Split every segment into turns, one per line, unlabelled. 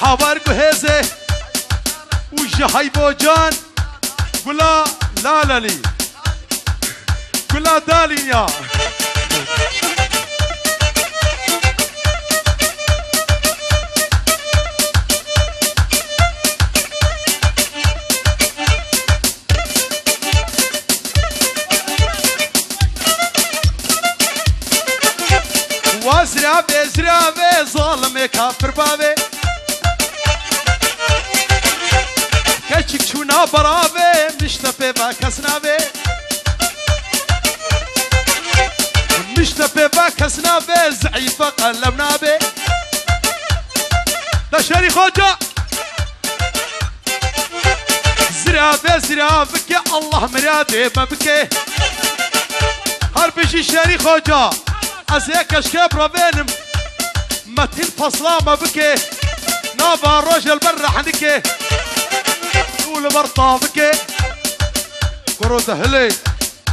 حوار جهزه وجهاي بوجان قلا لا لا لي قلا دالي يا وازرابي زرابي ظالم كافر بابي كشك شونا برابي مشتبه باكسنابي مشتبه باكسنابي زعيفة قلبنابي لا شاري خوجة زرابي زرابك يا الله مرادي ما بكي هربشي شاري خوجة ازيك اشكاب ربينم متين فصلا ما بكي نابا الرجل برا حنكي قول برطا بكي كرو تهلي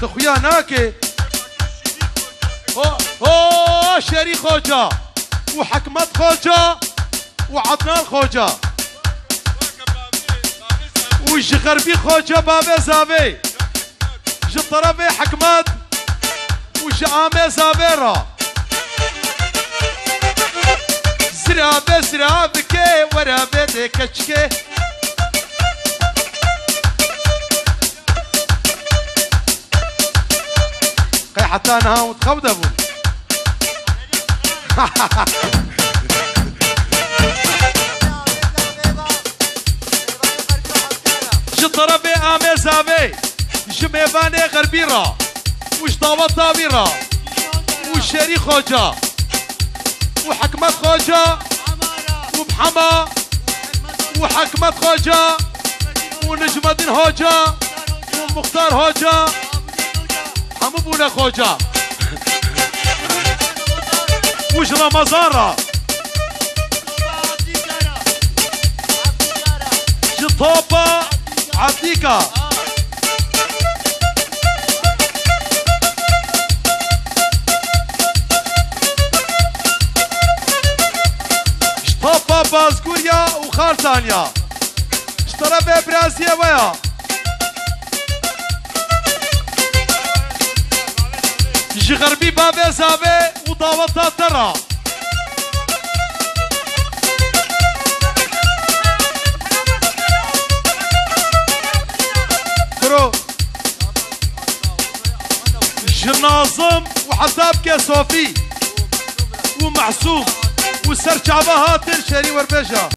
تخويا ناكي اوه شري خوجة وحكمت خوجة وعدنان خوجة وجغربي خوجة بابي زابي جطربي حكمت وجامي زابيرا زرابي زرابكي ورابي دي كشكي قي حتى انها وتخودبوا جطربي امي زابي جميباني غربيرا وش طاوة طابيرة وشري خوجة وحكمت خوجة وبحما وحكمت خوجة ونجم الدين هوجة ومختار هوجة حمبونا خوجة وش رمضان جطوبة عديكا طابا بازقوريا وخالتانيا اشترى ببرازيا ويا يجي غربي بابي زابي وطاوطا ترى كرو جنازم وحساب كيسوفي ومعصوم وسر شعبها تنشري وربجة